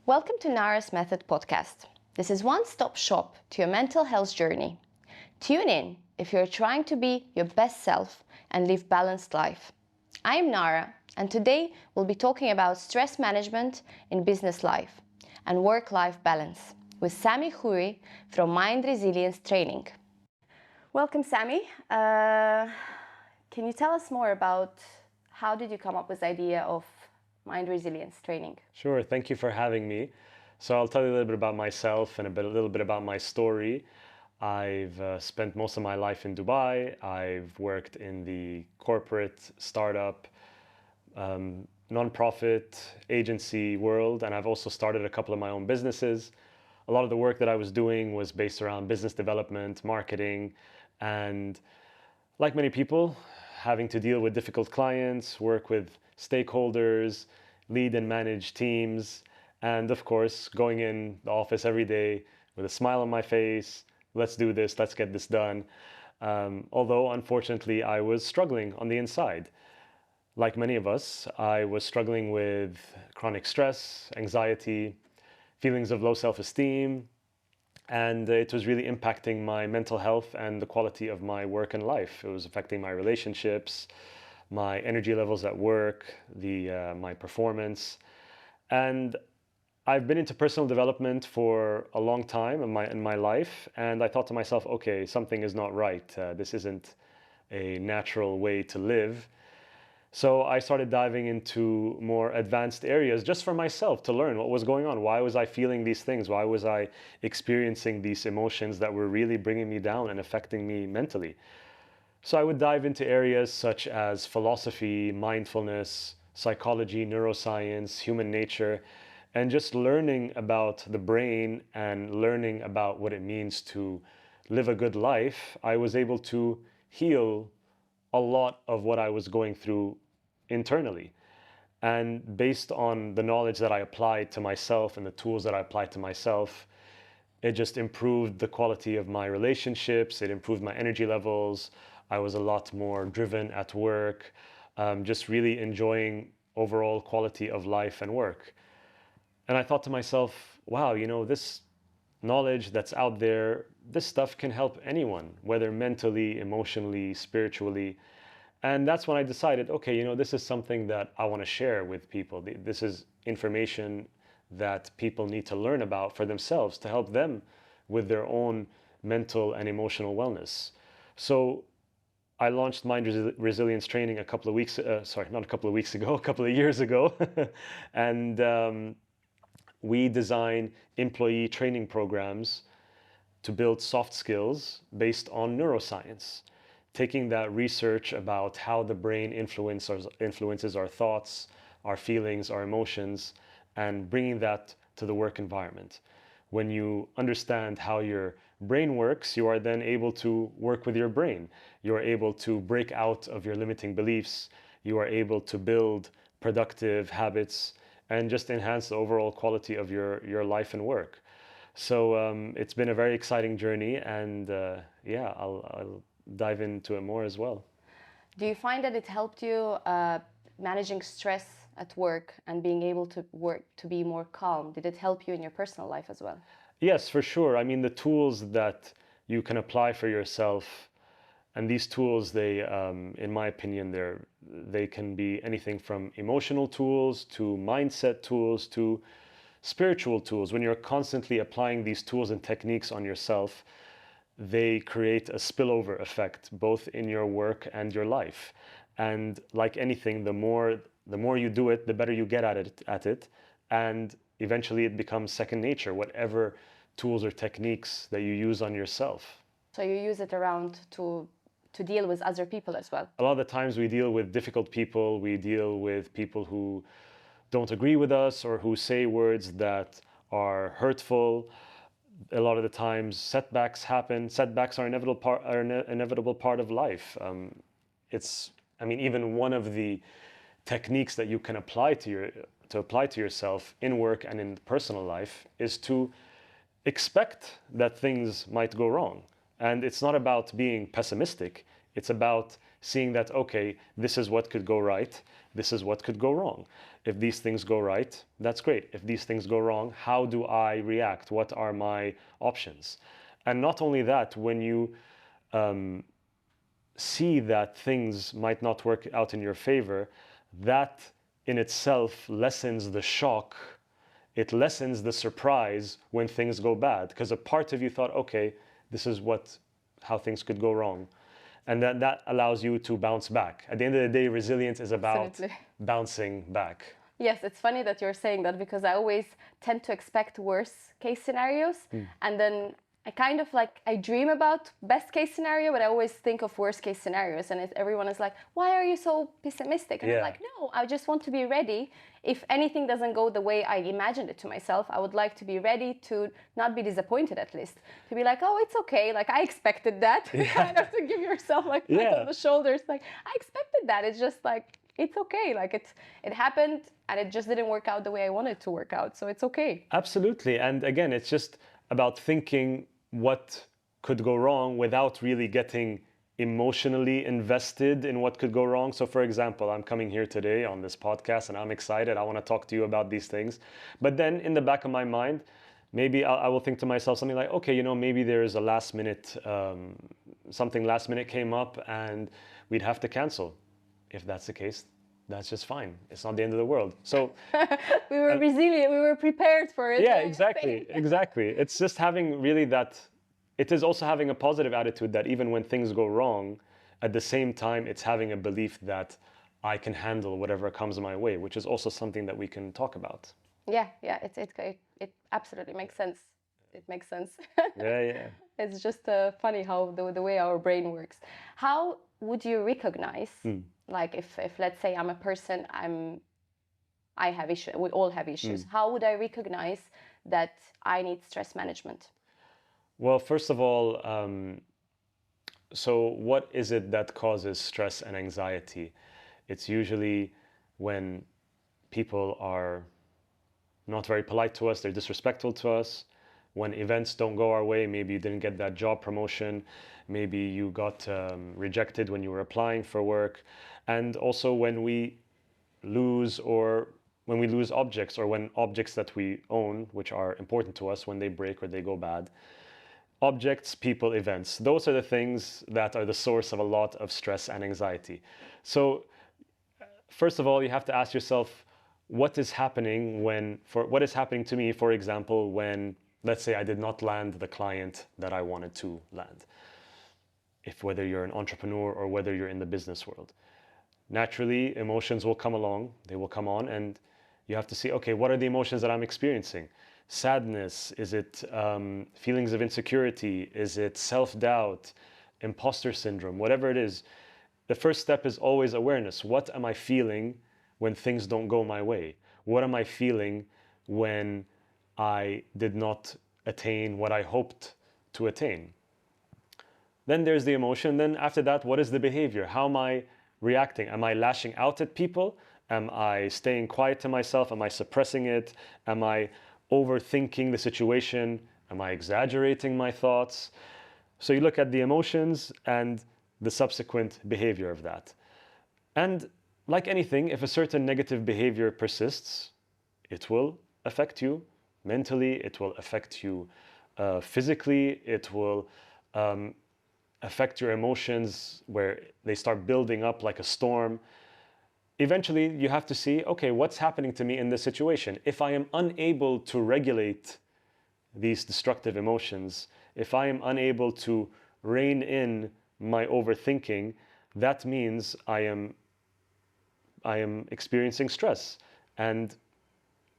Welcome to Nara's Method podcast. This is one-stop shop to your mental health journey. Tune in if you're trying to be your best self and live balanced life. I am Nara, and today we'll be talking about stress management in business life and work-life balance with Samy Khoury from Mind Resilience Training. Welcome, Samy. Can you tell us more about how did you come up with the idea of Mind Resilience Training? Sure, thank you for having me. So I'll tell you a little bit about myself and a little bit about my story. I've spent most of my life in Dubai. I've worked in the corporate, startup, nonprofit, agency world, and I've also started a couple of my own businesses. A lot of the work that I was doing was based around business development, marketing, and like many people, having to deal with difficult clients, work with stakeholders, lead and manage teams, and of course, going in the office every day with a smile on my face, let's do this, let's get this done. Although, unfortunately, I was struggling on the inside. Like many of us, I was struggling with chronic stress, anxiety, feelings of low self-esteem, and it was really impacting my mental health and the quality of my work and life. It was affecting my relationships, my energy levels at work, my performance. And I've been into personal development for a long time in my life, and I thought to myself, okay, something is not right. This isn't a natural way to live. So I started diving into more advanced areas just for myself to learn what was going on. Why was I feeling these things? Why was I experiencing these emotions that were really bringing me down and affecting me mentally? So I would dive into areas such as philosophy, mindfulness, psychology, neuroscience, human nature, and just learning about the brain and learning about what it means to live a good life. I was able to heal a lot of what I was going through internally. And based on the knowledge that I applied to myself and the tools that I applied to myself, it just improved the quality of my relationships. It improved my energy levels. I was a lot more driven at work, just really enjoying overall quality of life and work. And I thought to myself, wow, this knowledge that's out there, this stuff can help anyone, whether mentally, emotionally, spiritually. And that's when I decided, okay, this is something that I want to share with people. This is information that people need to learn about for themselves to help them with their own mental and emotional wellness. So I launched Mind Resilience Training a couple of weeks, not a couple of weeks ago, a couple of years ago. And we design employee training programs to build soft skills based on neuroscience, taking that research about how the brain influences our thoughts, our feelings, our emotions, and bringing that to the work environment. When you understand how your brain works, you are then able to work with your brain. You are able to break out of your limiting beliefs. You are able to build productive habits and just enhance the overall quality of your life and work. So it's been a very exciting journey, and I'll dive into it more as well. Do you find that it helped you managing stress at work and being able to work to be more calm? Did it help you in your personal life as well? Yes, for sure. I mean, the tools that you can apply for yourself, and these tools, in my opinion, they can be anything from emotional tools to mindset tools to spiritual tools. When you're constantly applying these tools and techniques on yourself, they create a spillover effect both in your work and your life. And like anything, the more you do it, the better you get at it, and eventually it becomes second nature, whatever tools or techniques that you use on yourself. So you use it around to deal with other people as well? A lot of the times we deal with difficult people, we deal with people who don't agree with us or who say words that are hurtful. A lot of the times setbacks happen. Setbacks are an inevitable part of life. Even one of the techniques that you can apply to yourself in work and in personal life is to expect that things might go wrong. And it's not about being pessimistic. It's about seeing that, okay, this is what could go right, this is what could go wrong. If these things go right, that's great. If these things go wrong, how do I react? What are my options? And not only that, when you see that things might not work out in your favor, that in itself lessens the shock. It lessens the surprise when things go bad, because a part of you thought, okay, this is how things could go wrong. And then that allows you to bounce back. At the end of the day, resilience is about Absolutely. bouncing back. Yes, it's funny that you're saying that, because I always tend to expect worst case scenarios, and then I kind of I dream about best case scenario, but I always think of worst case scenarios, and everyone is like, why are you so pessimistic? And I'm like, no, I just want to be ready. If anything doesn't go the way I imagined it to myself, I would like to be ready to not be disappointed, at least. To be like, oh, it's okay, I expected that. Kind of to give yourself pat on the shoulders, I expected that. It's just it's okay. It happened, and it just didn't work out the way I wanted it to work out. So it's okay. Absolutely. And again, it's just about thinking what could go wrong without really getting emotionally invested in what could go wrong. So for example, I'm coming here today on this podcast and I'm excited. I want to talk to you about these things. But then in the back of my mind, maybe I will think to myself something like, okay, maybe there's a last minute, something last minute came up and we'd have to cancel. If that's the case, that's just fine. It's not the end of the world. So we were resilient. We were prepared for it. Yeah, exactly. It's just having really that. It is also having a positive attitude that even when things go wrong, at the same time, it's having a belief that I can handle whatever comes my way, which is also something that we can talk about. Yeah. It absolutely makes sense. It makes sense. Yeah. It's just funny how the way our brain works. How would you recognize, if let's say I'm a person, I have issues, we all have issues. How would I recognize that I need stress management? Well, first of all, so what is it that causes stress and anxiety? It's usually when people are not very polite to us, they're disrespectful to us. When events don't go our way, maybe you didn't get that job promotion, maybe you got rejected when you were applying for work, and also when we lose objects, or when objects that we own, which are important to us, when they break or they go bad. Objects, people, events. Those are the things that are the source of a lot of stress and anxiety. So first of all, you have to ask yourself, what is happening to me, for example, when, let's say, I did not land the client that I wanted to land. Whether you're an entrepreneur or whether you're in the business world. Naturally, emotions will come along, they will come on, and you have to see, okay, what are the emotions that I'm experiencing? Sadness? Is it feelings of insecurity? Is it self-doubt, imposter syndrome, whatever it is? The first step is always awareness. What am I feeling when things don't go my way? What am I feeling when I did not attain what I hoped to attain? Then there's the emotion. Then after that, what is the behavior? How am I reacting? Am I lashing out at people? Am I staying quiet to myself? Am I suppressing it? Am I overthinking the situation? Am I exaggerating my thoughts? So you look at the emotions and the subsequent behavior of that. And like anything, if a certain negative behavior persists, it will affect you mentally, it will affect you physically, it will affect your emotions where they start building up like a storm. Eventually, you have to see, okay, what's happening to me in this situation? If I am unable to regulate these destructive emotions, if I am unable to rein in my overthinking, that means I am experiencing stress. And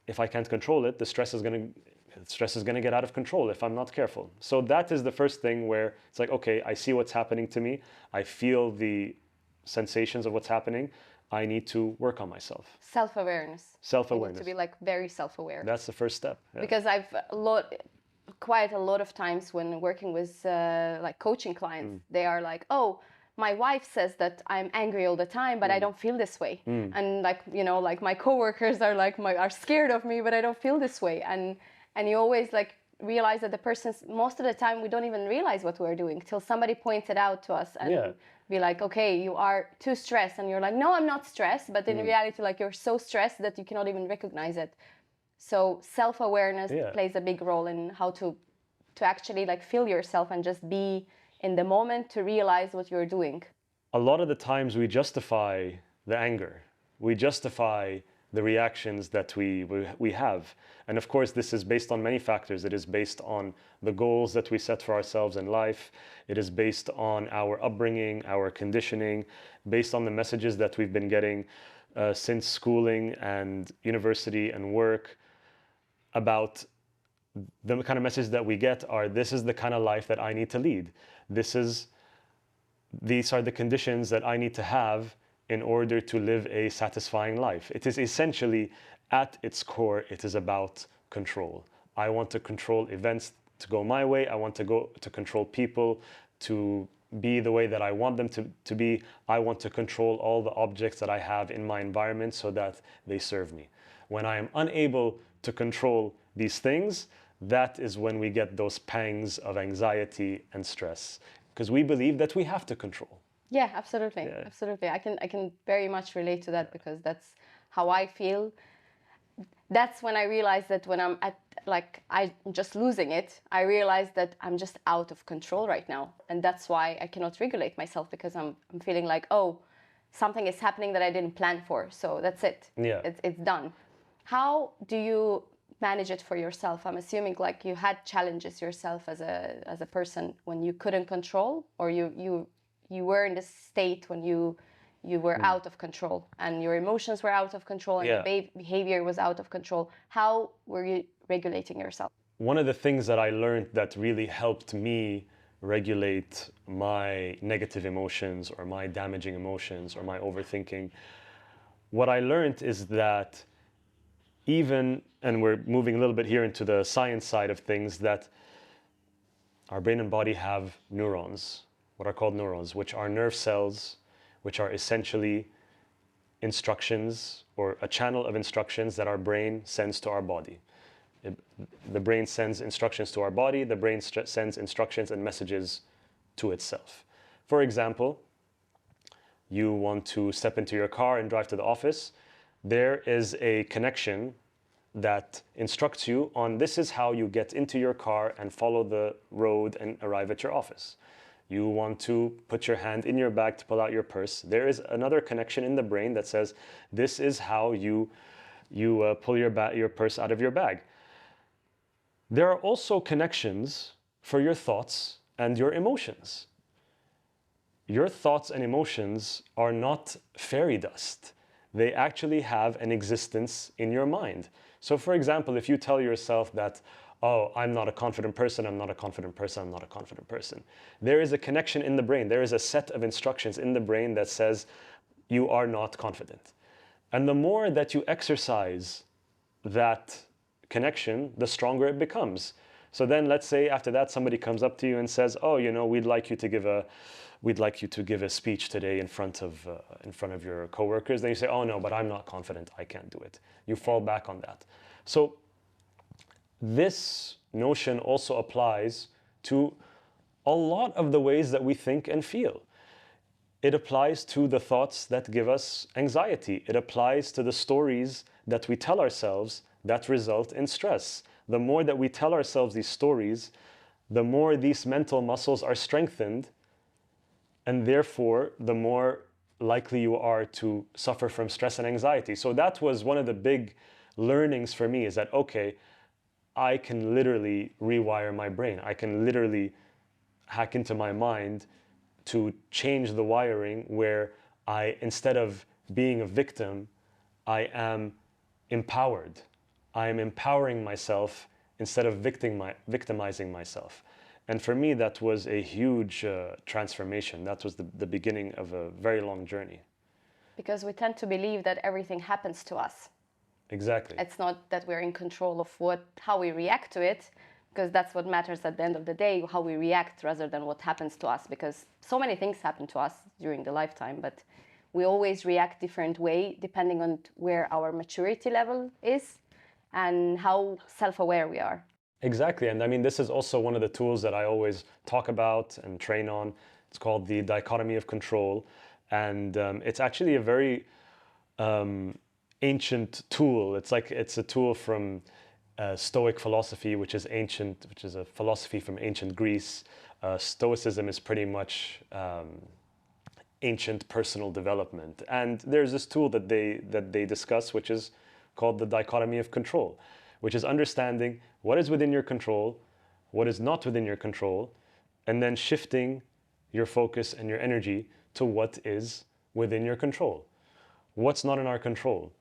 if I can't control it, the stress is going to get out of control if I'm not careful. So that is the first thing where it's like, okay, I see what's happening to me. I feel the sensations of what's happening. I need to work on myself. Self-awareness. Self-awareness. You need to be very self-aware. That's the first step. Yeah. Because I've quite a lot of times when working with coaching clients, they are like, oh, my wife says that I'm angry all the time, but I don't feel this way. And my coworkers are are scared of me, but I don't feel this way. And you always realize that the person's, most of the time we don't even realize what we're doing till somebody points it out to us. And be like, okay, you are too stressed, and you're like, no, I'm not stressed, but in reality, like, you're so stressed that you cannot even recognize it. So self-awareness plays a big role in how to actually like feel yourself and just be in the moment to realize what you're doing. A lot of the times we justify the anger, we justify the reactions that we have. And of course, this is based on many factors. It is based on the goals that we set for ourselves in life. It is based on our upbringing, our conditioning, based on the messages that we've been getting since schooling and university and work about the kind of messages that we get are, this is the kind of life that I need to lead. These are the conditions that I need to have in order to live a satisfying life. It is essentially, at its core, it is about control. I want to control events to go my way. I want to control people to be the way that I want them to be. I want to control all the objects that I have in my environment so that they serve me. When I am unable to control these things, that is when we get those pangs of anxiety and stress, because we believe that we have to control. Yeah, absolutely. Absolutely. I can very much relate to that, because that's how I feel. That's when I realized that when I'm I'm just losing it, I realized that I'm just out of control right now. And that's why I cannot regulate myself, because I'm feeling like, oh, something is happening that I didn't plan for. So that's it. Yeah. It's done. How do you manage it for yourself? I'm assuming like you had challenges yourself as a person when you couldn't control, or you were in this state when you were out of control and your emotions were out of control and your behavior was out of control. How were you regulating yourself? One of the things that I learned that really helped me regulate my negative emotions or my damaging emotions or my overthinking, what I learned is that and we're moving a little bit here into the science side of things, that our brain and body have neurons, what are called neurons, which are nerve cells, which are essentially instructions or a channel of instructions that our brain sends to our body. The brain sends instructions to our body, the brain sends instructions and messages to itself. For example, you want to step into your car and drive to the office. There is a connection that instructs you on, this is how you get into your car and follow the road and arrive at your office. You want to put your hand in your bag to pull out your purse. There is another connection in the brain that says, this is how you pull your purse out of your bag. There are also connections for your thoughts and your emotions. Your thoughts and emotions are not fairy dust. They actually have an existence in your mind. So for example, if you tell yourself that, oh, I'm not a confident person, I'm not a confident person, I'm not a confident person, there is a connection in the brain. There is a set of instructions in the brain that says you are not confident. And the more that you exercise that connection, the stronger it becomes. So then let's say after that somebody comes up to you and says, oh, we'd like you to give a speech today in front of your coworkers. Then you say, oh no, but I'm not confident, I can't do it. You fall back on that. So this notion also applies to a lot of the ways that we think and feel. It applies to the thoughts that give us anxiety. It applies to the stories that we tell ourselves that result in stress. The more that we tell ourselves these stories, the more these mental muscles are strengthened, and therefore the more likely you are to suffer from stress and anxiety. So that was one of the big learnings for me, is that, okay, I can literally rewire my brain. I can literally hack into my mind to change the wiring where instead of being a victim, I am empowered. I am empowering myself instead of victimizing myself. And for me, that was a huge transformation. That was the beginning of a very long journey. Because we tend to believe that everything happens to us. Exactly. It's not that we're in control of how we react to it, because that's what matters at the end of the day, how we react rather than what happens to us. Because so many things happen to us during the lifetime, but we always react different way depending on where our maturity level is and how self-aware we are. Exactly. And I mean, this is also one of the tools that I always talk about and train on. It's called the Dichotomy of Control. And it's actually a very ancient tool. It's a tool from Stoic philosophy, which is a philosophy from ancient Greece. Stoicism is pretty much ancient personal development. And there's this tool that they discuss, which is called the Dichotomy of Control, which is understanding what is within your control, what is not within your control, and then shifting your focus and your energy to what is within your control. What's not in our control?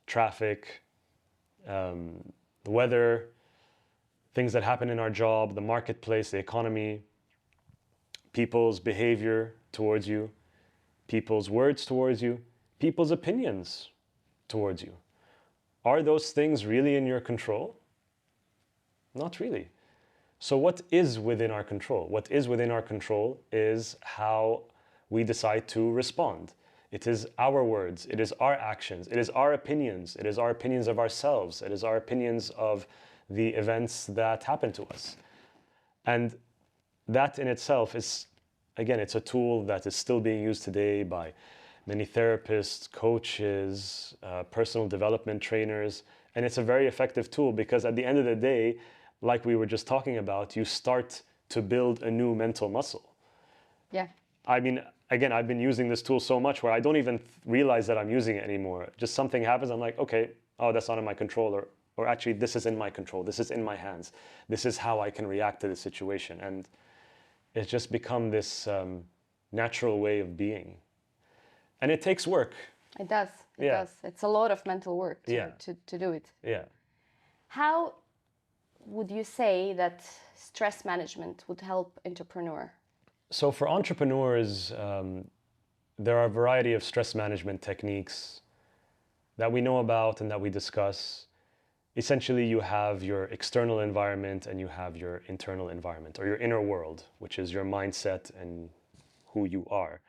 Traffic, the weather, things that happen in our job, the marketplace, the economy, people's behavior towards you, people's words towards you, people's opinions towards you. Are those things really in your control? Not really. So what is within our control? What is within our control is how we decide to respond. It is our words, it is our actions, it is our opinions, it is our opinions of ourselves, it is our opinions of the events that happen to us. And that in itself is, again, it's a tool that is still being used today by many therapists, coaches, personal development trainers, and it's a very effective tool because at the end of the day, like we were just talking about, you start to build a new mental muscle. Yeah. I mean, again, I've been using this tool so much where I don't even realize that I'm using it anymore. Just something happens, I'm like, okay, oh, that's not in my control, or actually, this is in my control. This is in my hands. This is how I can react to the situation. And it's just become this natural way of being. And it takes work. It does. It Yeah. does. It's a lot of mental work Yeah. to do it. Yeah. How would you say that stress management would help entrepreneur? So for entrepreneurs, there are a variety of stress management techniques that we know about and that we discuss. Essentially, you have your external environment and you have your internal environment, or your inner world, which is your mindset and who you are.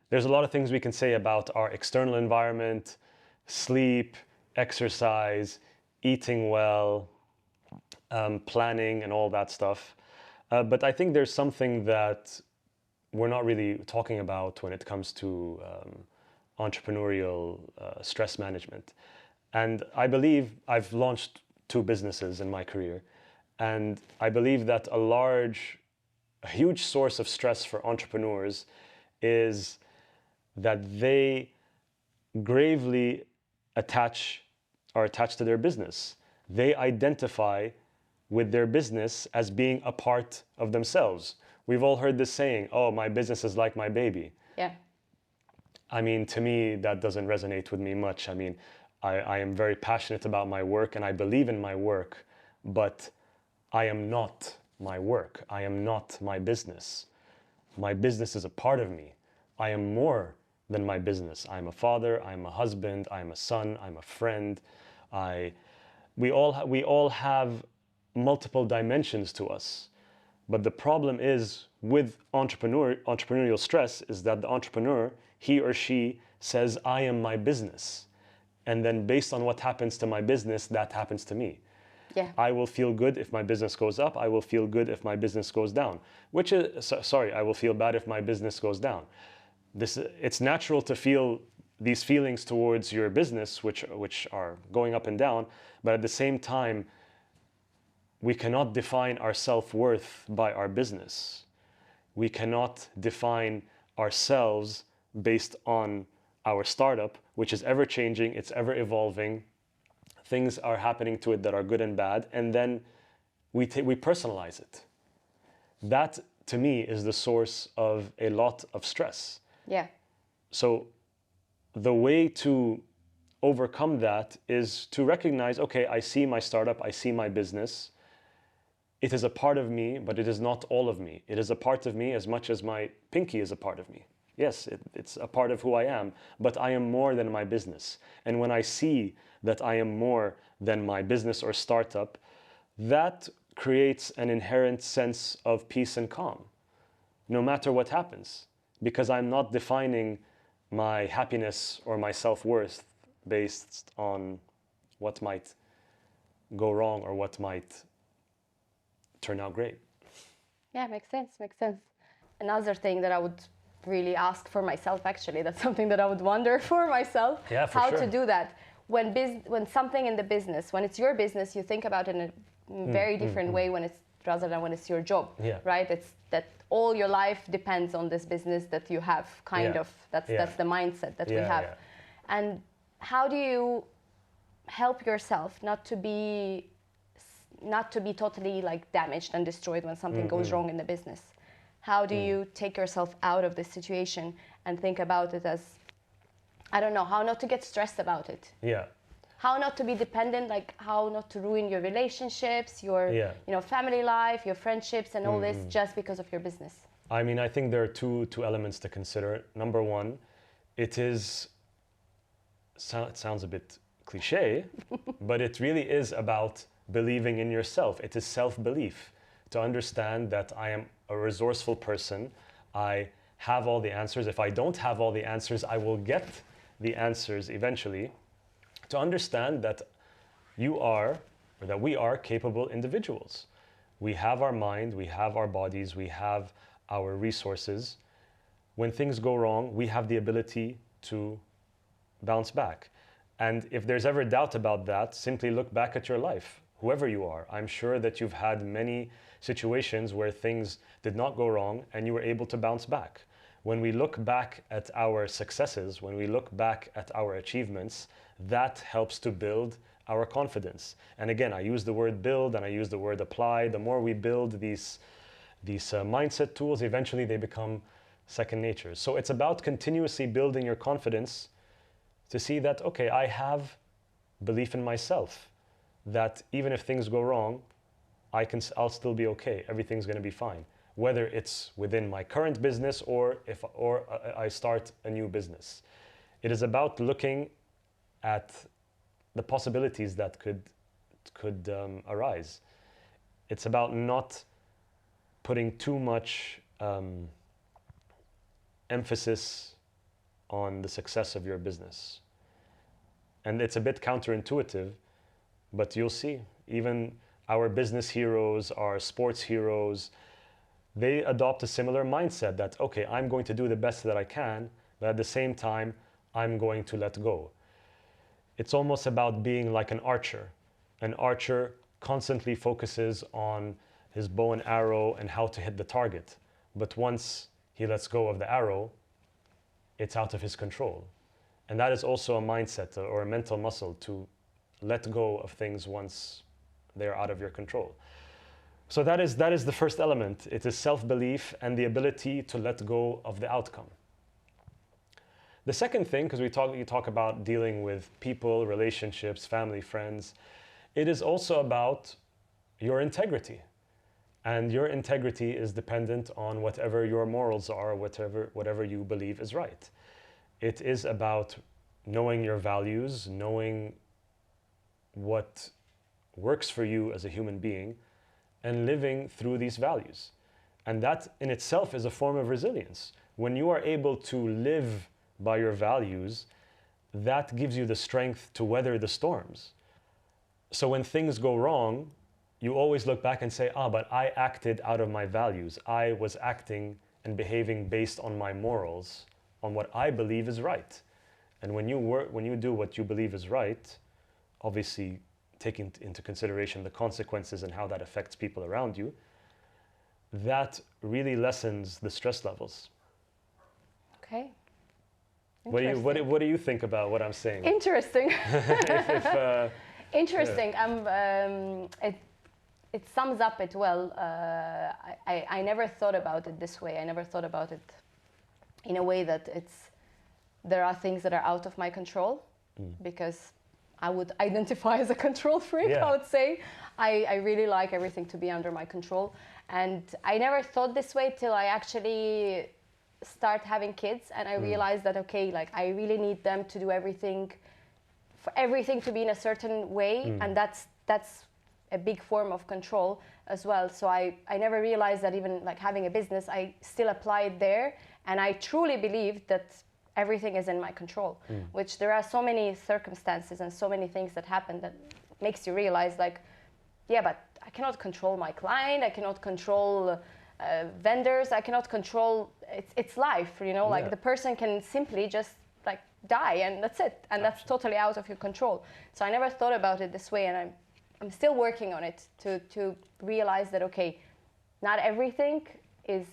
There's a lot of things we can say about our external environment: sleep, exercise, eating well, planning, and all that stuff. But I think there's something that we're not really talking about when it comes to entrepreneurial stress management. And I believe I've launched 2 businesses in my career. And I believe that a huge source of stress for entrepreneurs is that they gravely are attached to their business. They identify with their business as being a part of themselves. We've all heard this saying, oh, my business is like my baby. Yeah. I mean, to me, that doesn't resonate with me much. I mean, I am very passionate about my work and I believe in my work, but I am not my work. I am not my business. My business is a part of me. I am more than my business. I'm a father, I'm a husband, I'm a son, I'm a friend. We all have multiple dimensions to us. But the problem is with entrepreneurial stress is that the entrepreneur, he or she says, I am my business. And then based on what happens to my business, that happens to me. Yeah. I will feel good if my business goes up. I will feel good if my business goes down. I will feel bad if my business goes down. It's natural to feel these feelings towards your business, which are going up and down, but at the same time, we cannot define our self-worth by our business. We cannot define ourselves based on our startup, which is ever changing, it's ever evolving. Things are happening to it that are good and bad, and then we personalize it. That, to me, is the source of a lot of stress. Yeah. So the way to overcome that is to recognize, okay, I see my startup, I see my business. It is a part of me, but it is not all of me. It is a part of me as much as my pinky is a part of me. Yes, it's a part of who I am, but I am more than my business. And when I see that I am more than my business or startup, that creates an inherent sense of peace and calm, no matter what happens, because I'm not defining my happiness or my self-worth based on what might go wrong or what might turn out great. Yeah, makes sense. Makes sense. another thing that I would really ask for myself, actually, that's something that I would wonder for myself, Yeah, for how sure. to do that. When something in the business, when it's your business, you think about it in a very different way when it's rather than when it's your job, Yeah. right? It's that all your life depends on this business that you have, kind Yeah. of. That's Yeah. the mindset that we Yeah, have. yeah. And how do you help yourself not to be totally like damaged and destroyed when something goes wrong in the business? How do you take yourself out of this situation and think about it as, I don't know, how not to get stressed about it? Yeah. How not to be dependent, like how not to ruin your relationships, your family life, your friendships, and all this just because of your business? I mean, I think there are two elements to consider. Number one, it sounds a bit cliche, but it really is about believing in yourself. It is self-belief, to understand that I am a resourceful person. I have all the answers. If I don't have all the answers, I will get the answers eventually. To understand that you are, or that we are capable individuals. We have our mind, we have our bodies, we have our resources. When things go wrong, we have the ability to bounce back. And if there's ever doubt about that, simply look back at your life, whoever you are. I'm sure that you've had many situations where things did not go wrong and you were able to bounce back. When we look back at our successes, when we look back at our achievements, that helps to build our confidence. And again, I use the word build and I use the word apply. The more we build these mindset tools, eventually they become second nature. So it's about continuously building your confidence to see that, okay, I have belief in myself, that even if things go wrong, I'll still be okay. Everything's going to be fine. Whether it's within my current business or I start a new business. It is about looking at the possibilities that could arise. It's about not putting too much emphasis on the success of your business. And it's a bit counterintuitive, but you'll see, even our business heroes, our sports heroes, they adopt a similar mindset that, okay, I'm going to do the best that I can, but at the same time, I'm going to let go. It's almost about being like an archer. An archer constantly focuses on his bow and arrow and how to hit the target. But once he lets go of the arrow, it's out of his control. And that is also a mindset or a mental muscle, to let go of things once they're out of your control. So that is the first element. It is self-belief and the ability to let go of the outcome. The second thing, because you talk about dealing with people, relationships, family, friends, it is also about your integrity. And your integrity is dependent on whatever your morals are, whatever you believe is right. It is about knowing your values, knowing what works for you as a human being, and living through these values. And that in itself is a form of resilience. When you are able to live by your values, that gives you the strength to weather the storms. So when things go wrong, you always look back and say, but I acted out of my values. I was acting and behaving based on my morals, on what I believe is right. And when you do what you believe is right, obviously taking into consideration the consequences and how that affects people around you, that really lessens the stress levels. Okay. What do you think about what I'm saying? Interesting. Interesting. Yeah. It sums up it well. I never thought about it this way. I never thought about it in a way that there are things that are out of my control, because I would identify as a control freak, Yeah. I would say. I really like everything to be under my control. And I never thought this way till I actually start having kids, and I realized that, okay, like I really need them to do everything, for everything to be in a certain way, and that's a big form of control as well. So I never realized that even like having a business, I still apply it there, and I truly believe that everything is in my control, which there are so many circumstances and so many things that happen that makes you realize, like, yeah, but I cannot control my client, I cannot control vendors, I cannot control. It's life, you know. Like Yeah. the person can simply just like die, and that's it, and that's totally out of your control. So I never thought about it this way, and I'm still working on it to realize that okay, not everything is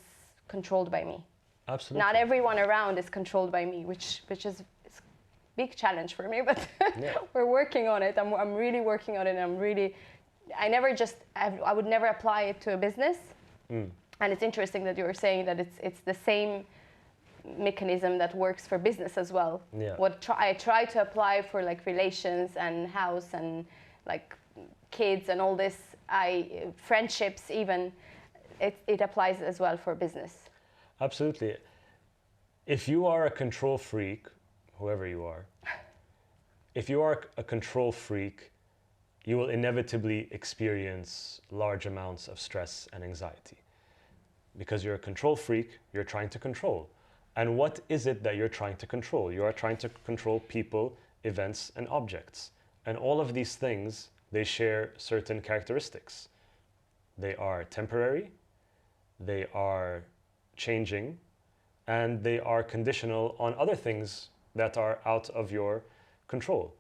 controlled by me. Absolutely. Not everyone around is controlled by me, which is a big challenge for me, but Yeah. we're working on it. I'm really working on it, and I would never apply it to a business. And it's interesting that you were saying that it's the same mechanism that works for business as well. Yeah. I try to apply for like relations and house and like kids and all this, friendships even, it applies as well for business. Absolutely. If you are a control freak, whoever you are, if you are a control freak, you will inevitably experience large amounts of stress and anxiety. Because you're a control freak, you're trying to control. And what is it that you're trying to control? You are trying to control people, events, and objects. And all of these things, they share certain characteristics. They are temporary, they are changing, and they are conditional on other things that are out of your control.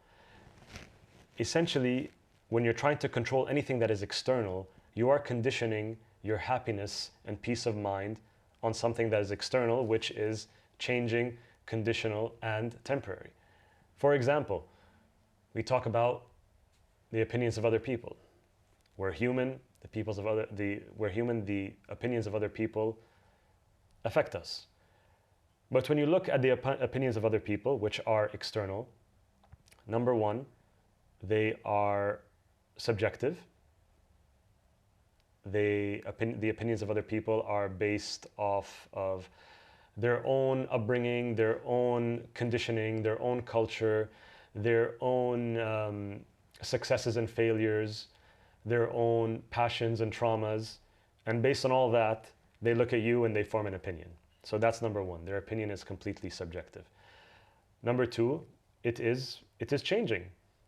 Essentially, when you're trying to control anything that is external, you are conditioning your happiness and peace of mind on something that is external, which is changing, conditional, and temporary. For example, we talk about the opinions of other people. We're human, the opinions of other people affect us. But when you look at the opinions of other people, which are external, number one, they are subjective. The opinions of other people are based off of their own upbringing, their own conditioning, their own culture, their own successes and failures, their own passions and traumas. And based on all that, they look at you and they form an opinion. So that's number one. Their opinion is completely subjective. Number two, it is changing.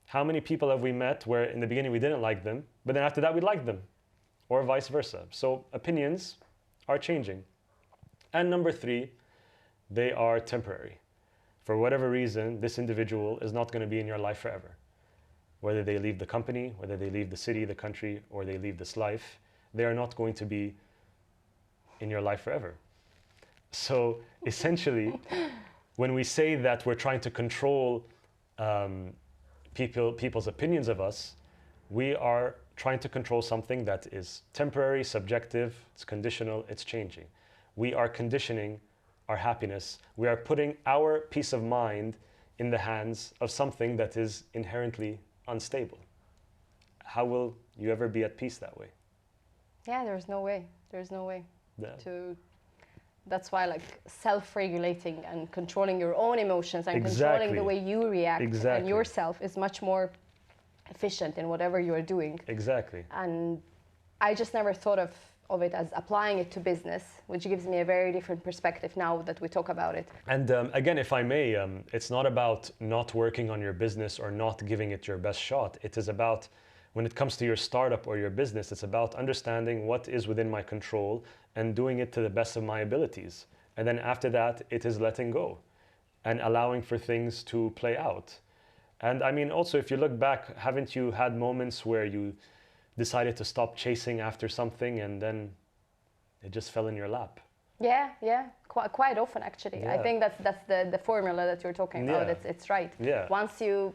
How many people have we met where in the beginning we didn't like them, but then after that we liked them? Or vice versa. So opinions are changing. And number three, they are temporary. For whatever reason, this individual is not going to be in your life forever. Whether they leave the company, whether they leave the city, the country, or they leave this life, they are not going to be in your life forever. So essentially, when we say that we're trying to control people's opinions of us, we are trying to control something that is temporary, subjective, it's conditional, it's changing. We are conditioning our happiness. We are putting our peace of mind in the hands of something that is inherently unstable. How will you ever be at peace that way? Yeah, there's no way. There's no way Yeah. That's why like self-regulating and controlling your own emotions and Exactly. controlling the way you react Exactly. and yourself is much more efficient in whatever you're doing. Exactly. And I just never thought of it as applying it to business, which gives me a very different perspective now that we talk about it. And again, if I may, it's not about not working on your business or not giving it your best shot. It is about, when it comes to your startup or your business, it's about understanding what is within my control and doing it to the best of my abilities. And then after that, it is letting go and allowing for things to play out. And I mean, also, if you look back, haven't you had moments where you decided to stop chasing after something and then it just fell in your lap? Yeah, quite often actually. Yeah. I think that's the formula that you're talking about. Yeah. It's right. Yeah. Once you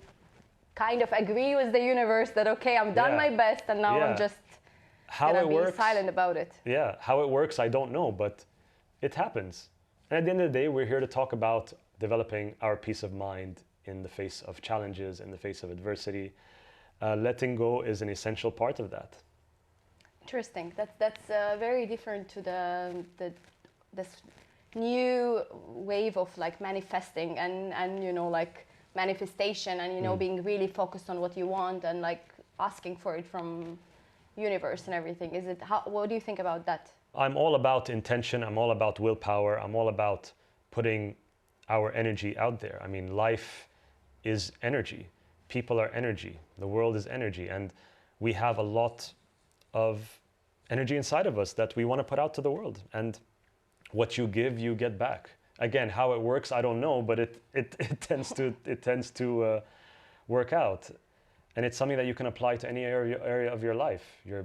kind of agree with the universe that okay, I'm done my best and now I'm just gonna be silent about it. Yeah, how it works, I don't know, but it happens. And at the end of the day, we're here to talk about developing our peace of mind in the face of challenges, in the face of adversity. Letting go is an essential part of that. Interesting. That's very different to this new wave of like manifesting and you know like manifestation and you know being really focused on what you want and like asking for it from universe and everything. What do you think about that? I'm all about intention. I'm all about willpower. I'm all about putting our energy out there. I mean, life is energy. People are energy. The world is energy. And we have a lot of energy inside of us that we want to put out to the world. And what you give, you get back. Again, how it works, I don't know, but it tends to work out. And it's something that you can apply to any area of your life, your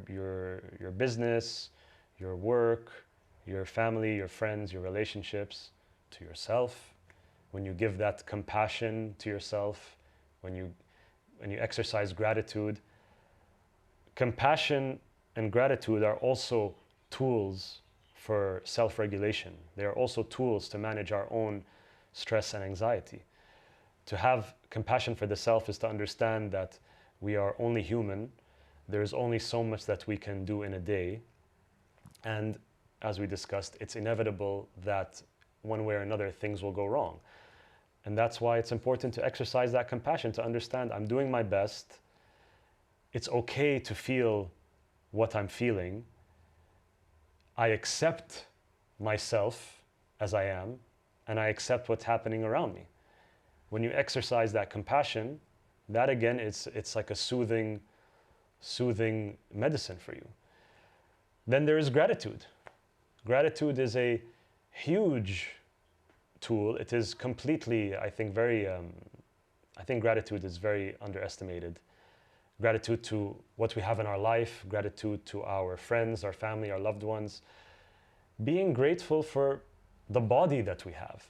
business, your work, your family, your friends, your relationships, to yourself. When you give that compassion to yourself, when you exercise gratitude. Compassion and gratitude are also tools for self-regulation. They are also tools to manage our own stress and anxiety. To have compassion for the self is to understand that we are only human. There is only so much that we can do in a day. And as we discussed, it's inevitable that one way or another things will go wrong. And that's why it's important to exercise that compassion, to understand I'm doing my best. It's okay to feel what I'm feeling. I accept myself as I am, and I accept what's happening around me. When you exercise that compassion, that again, it's like a soothing medicine for you. Then there is gratitude. Gratitude is a huge tool. It is completely, I think, I think gratitude is very underestimated. Gratitude to what we have in our life, gratitude to our friends, our family, our loved ones. Being grateful for the body that we have.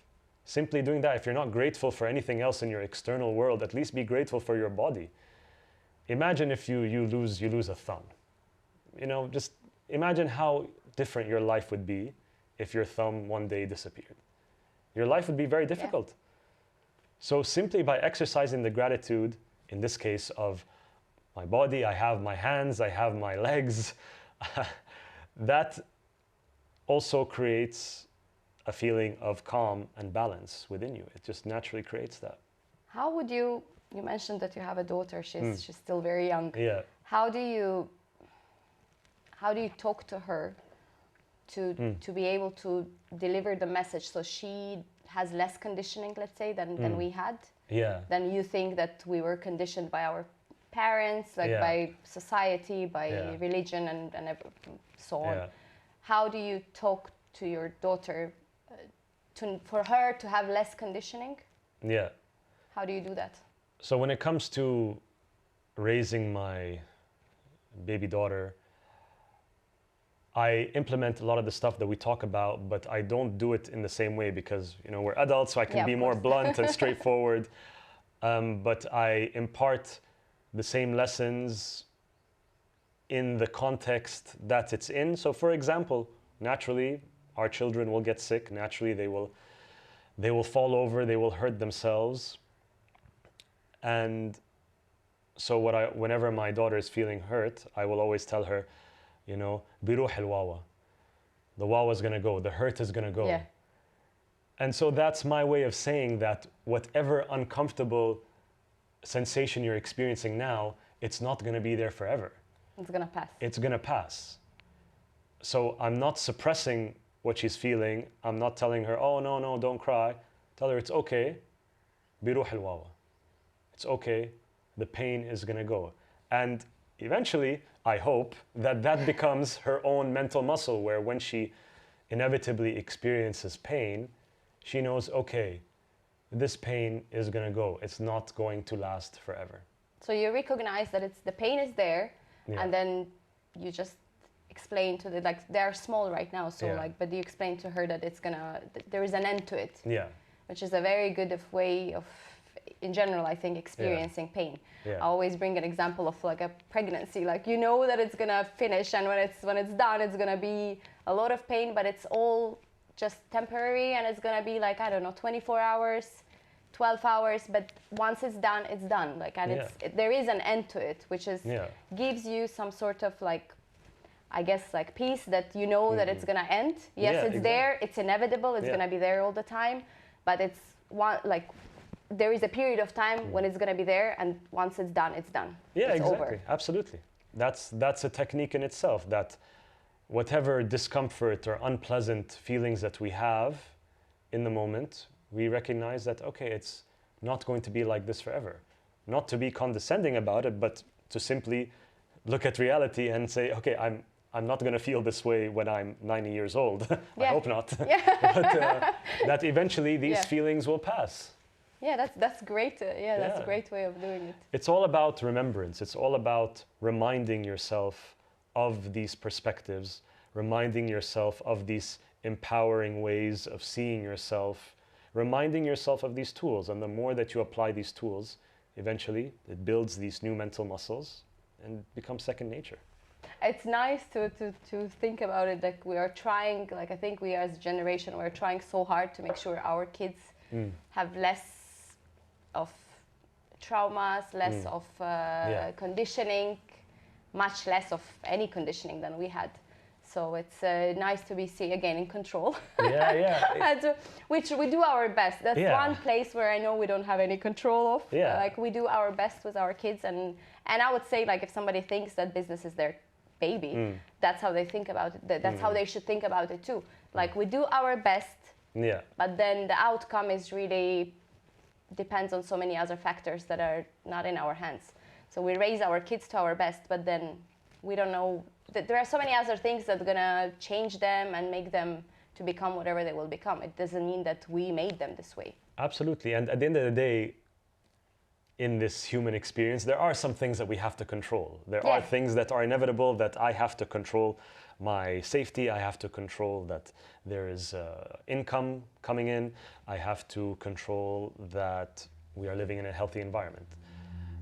Simply doing that. If you're not grateful for anything else in your external world, at least be grateful for your body. Imagine if you lose a thumb. Just imagine how different your life would be if your thumb one day disappeared. Your life would be very difficult. Yeah. So simply by exercising the gratitude, in this case of my body, I have my hands, I have my legs, that also creates a feeling of calm and balance within you. It just naturally creates that. How would you mentioned that you have a daughter, she's still very young. Yeah. How do you talk to her to be able to deliver the message so she has less conditioning, let's say, than we had? Yeah. Than you think that we were conditioned by our parents, by society, by religion and so on. Yeah. How do you talk to your daughter for her to have less conditioning? Yeah. How do you do that? So when it comes to raising my baby daughter, I implement a lot of the stuff that we talk about, but I don't do it in the same way because, we're adults, so I can be more blunt and straightforward. But I impart the same lessons in the context that it's in. So for example, naturally, our children will get sick. Naturally, they will fall over, they will hurt themselves. And so whenever my daughter is feeling hurt, I will always tell her, biruh al-wawa. The wawa is going to go, the hurt is going to go. Yeah. And so that's my way of saying that whatever uncomfortable sensation you're experiencing now, it's not going to be there forever. It's going to pass. It's going to pass. So I'm not suppressing what she's feeling. I'm not telling her, oh, no, don't cry. Tell her it's okay. biruh al-wawa. It's okay. The pain is going to go. And eventually, I hope that becomes her own mental muscle where when she inevitably experiences pain, she knows, okay, this pain is going to go. It's not going to last forever. So you recognize that the pain is there, and then you just explain to they're small right now, so but you explain to her that there is an end to it. Yeah. Which is a very good way of, in general, I think, experiencing pain. Yeah. I always bring an example of a pregnancy. that it's gonna finish, and when it's done, it's gonna be a lot of pain, but it's all just temporary, and it's gonna be 24 hours, 12 hours. But once it's done, it's done. There is an end to it, which gives you some sort of peace that that it's gonna end. Yes, it's there. It's inevitable. It's gonna be there all the time, but it's there is a period of time when it's going to be there, and once it's done, it's done. Yeah, it's exactly. Over. Absolutely. That's a technique in itself, that whatever discomfort or unpleasant feelings that we have in the moment, we recognize that, okay, it's not going to be like this forever. Not to be condescending about it, but to simply look at reality and say, okay, I'm not going to feel this way when I'm 90 years old. I Yeah. hope not. Yeah. But that eventually these Yeah. feelings will pass. Yeah, that's great. That's a Yeah. great way of doing it. It's all about remembrance. It's all about reminding yourself of these perspectives, reminding yourself of these empowering ways of seeing yourself, reminding yourself of these tools. And the more that you apply these tools, eventually it builds these new mental muscles and becomes second nature. It's nice to think about it, like we are trying, like I think we as a generation, we're trying so hard to make sure our kids have less of traumas, less of conditioning, much less of any conditioning than we had. So it's nice to be again in control. Yeah, yeah. And, which we do our best. That's one place where I know we don't have any control of. Yeah. Like we do our best with our kids, and I would say, like, if somebody thinks that business is their baby, that's how they think about it. That's how they should think about it too. Like we do our best, but then the outcome is really depends on so many other factors that are not in our hands. So we raise our kids to our best, but then we don't know that there are so many other things that are gonna change them and make them to become whatever they will become. It doesn't mean that we made them this way. Absolutely. And at the end of the day, in this human experience, there are some things that we have to control. There are things that are inevitable that I have to control. My safety, I have to control that there is income coming in. I have to control that we are living in a healthy environment.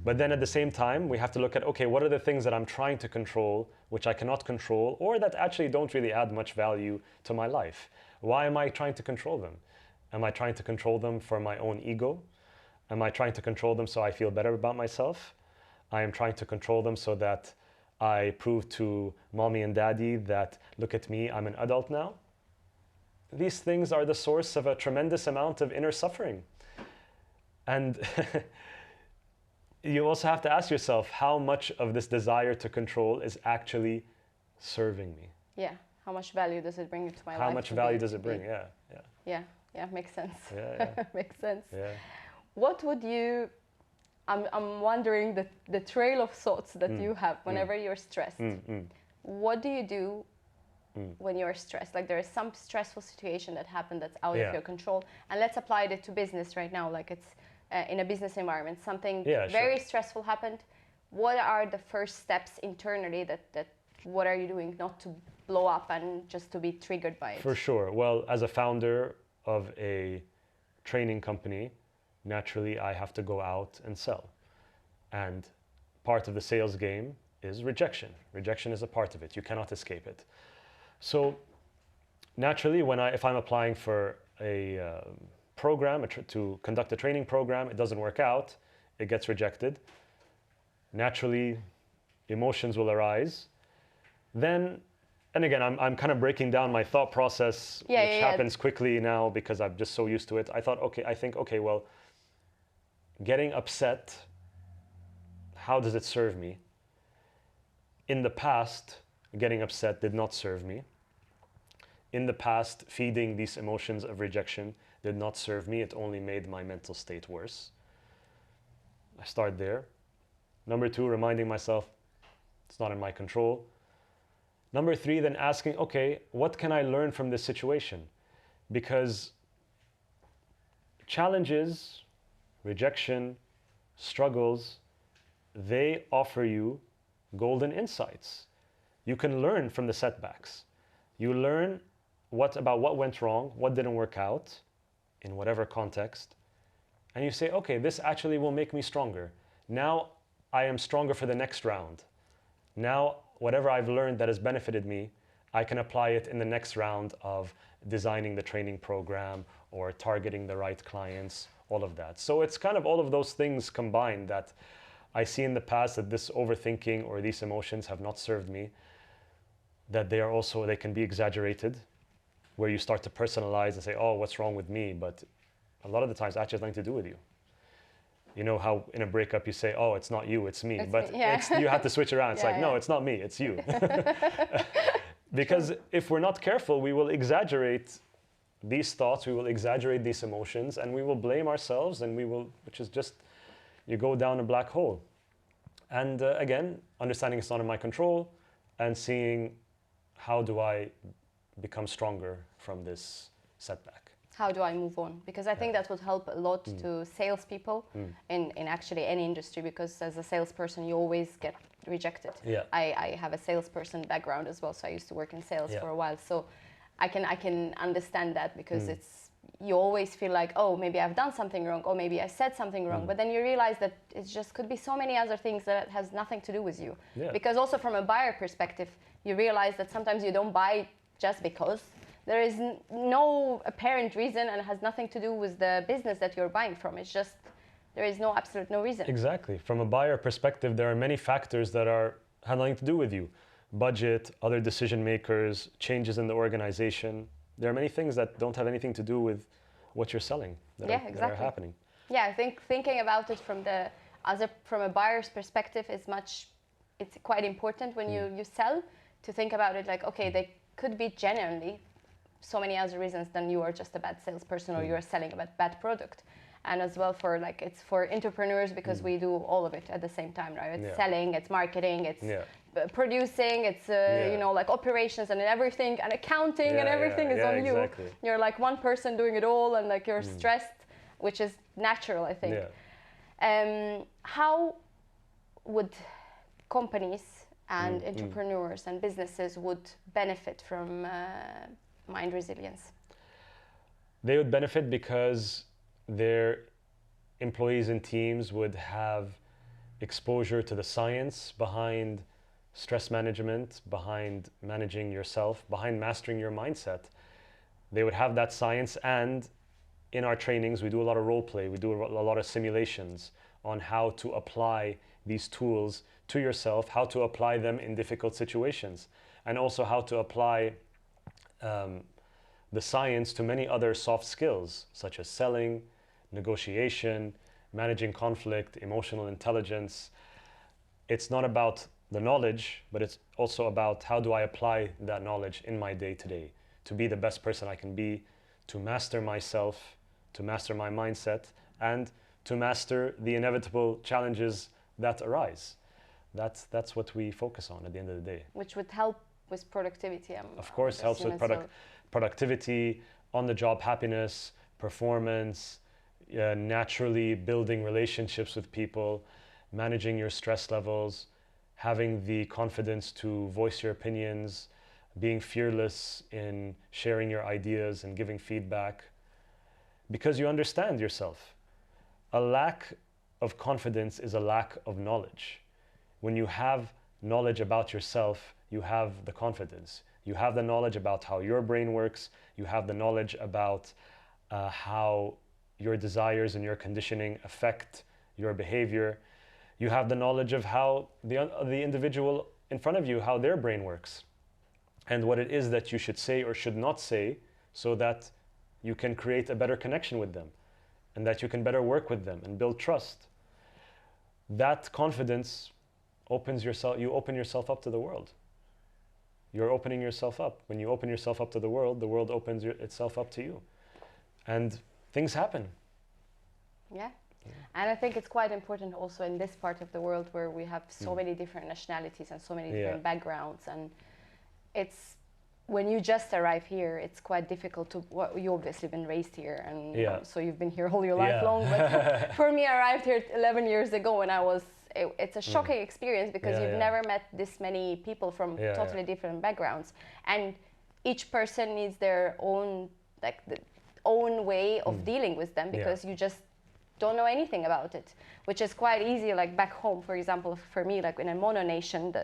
But then at the same time, we have to look at, okay, what are the things that I'm trying to control, which I cannot control, or that actually don't really add much value to my life? Why am I trying to control them? Am I trying to control them for my own ego? Am I trying to control them so I feel better about myself? I am trying to control them so that I prove to mommy and daddy that, look at me, I'm an adult now. These things are the source of a tremendous amount of inner suffering. And you also have to ask yourself, how much of this desire to control is actually serving me? Yeah. How much value does it bring to my life? How much value does it bring? Yeah, makes sense. Yeah. Makes sense. Yeah. What would you, I'm wondering the trail of thoughts that you have whenever you're stressed. What do you do when you're stressed? Like there is some stressful situation that happened that's out of your control. And let's apply it to business right now. Like it's in a business environment, something very stressful happened. What are the first steps internally that what are you doing not to blow up and just to be triggered by it? For sure. Well, as a founder of a training company, naturally I have to go out and sell. And part of the sales game is rejection. Rejection is a part of it. You cannot escape it. So naturally, if I'm applying for a program, to conduct a training program, it doesn't work out, it gets rejected. Naturally, emotions will arise. Then, and again, I'm kind of breaking down my thought process, which happens quickly now because I'm just so used to it. I think, okay, well, getting upset, how does it serve me? In the past, getting upset did not serve me. In the past, feeding these emotions of rejection did not serve me. It only made my mental state worse. I start there. Number 2, reminding myself it's not in my control. Number 3, then asking, okay, what can I learn from this situation? Because challenges, rejection, struggles, they offer you golden insights. You can learn from the setbacks. You learn about what went wrong, what didn't work out, in whatever context. And you say, okay, this actually will make me stronger. Now I am stronger for the next round. Now, whatever I've learned that has benefited me, I can apply it in the next round of designing the training program or targeting the right clients, all of that. So it's kind of all of those things combined that I see in the past that this overthinking or these emotions have not served me, that they can be exaggerated, where you start to personalize and say, oh, what's wrong with me? But a lot of the times it actually has nothing to do with you. You know how in a breakup you say, oh, it's not you, it's me. But you have to switch around. It's no, it's not me, it's you. Because if we're not careful, we will exaggerate these thoughts, we will exaggerate these emotions, and we will blame ourselves, and which is just, you go down a black hole. And again, understanding it's not in my control, and seeing how do I become stronger from this setback? How do I move on? Because I think that would help a lot to salespeople in actually any industry, because as a salesperson, you always get rejected. Yeah. I have a salesperson background as well, so I used to work in sales Yeah. for a while. So I can understand that, because you always feel like, oh, maybe I've done something wrong, or maybe I said something wrong. But then you realize that it just could be so many other things that has nothing to do with you. Yeah. Because also from a buyer perspective, you realize that sometimes you don't buy just because. There is no apparent reason, and it has nothing to do with the business that you're buying from. It's just, there is no reason. Exactly. From a buyer perspective, there are many factors that have nothing to do with you. Budget, other decision makers, changes in the organization. There are many things that don't have anything to do with what you're selling that are happening. Yeah, I think thinking about it from a buyer's perspective it's quite important when you sell, to think about it like, okay, they could be genuinely so many other reasons than you are just a bad salesperson or you're selling a bad product. And as well it's for entrepreneurs, because we do all of it at the same time, right? It's selling, it's marketing, it's producing, it's like operations and everything, and accounting and everything is on you. Exactly. You're like one person doing it all, and like you're stressed, which is natural, I think. How would companies and entrepreneurs and businesses would benefit from mind resilience? They would benefit because their employees and teams would have exposure to the science behind stress management, behind managing yourself, behind mastering your mindset. They would have that science, and in our trainings we do a lot of role play, we do a lot of simulations on how to apply these tools to yourself, how to apply them in difficult situations, and also how to apply the science to many other soft skills, such as selling, negotiation, managing conflict, emotional intelligence. It's not about the knowledge, but it's also about how do I apply that knowledge in my day-to-day to be the best person I can be, to master myself, to master my mindset, and to master the inevitable challenges that arise. That's what we focus on at the end of the day. Which would help with productivity. Of course, helps with productivity, on-the-job happiness, performance, naturally building relationships with people, managing your stress levels, having the confidence to voice your opinions, being fearless in sharing your ideas and giving feedback, because you understand yourself. A lack of confidence is a lack of knowledge. When you have knowledge about yourself, you have the confidence. You have the knowledge about how your brain works. You have the knowledge about how your desires and your conditioning affect your behavior. You have the knowledge of how the individual in front of you, how their brain works, and what it is that you should say or should not say, so that you can create a better connection with them, and that you can better work with them and build trust. That confidence you open yourself up to the world. You're opening yourself up. When you open yourself up to the world opens itself up to you. And things happen. Yeah. And I think it's quite important also in this part of the world where we have so many different nationalities and so many different backgrounds. And it's, when you just arrive here, it's quite difficult to, you obviously been raised here, and so you've been here all your life long. But for me, I arrived here 11 years ago, and it's a shocking experience, because you've never met this many people from totally different backgrounds. And each person needs their own, like the own way of dealing with them, because you just don't know anything about it, which is quite easy. Like back home, for example, for me, like in a mono nation,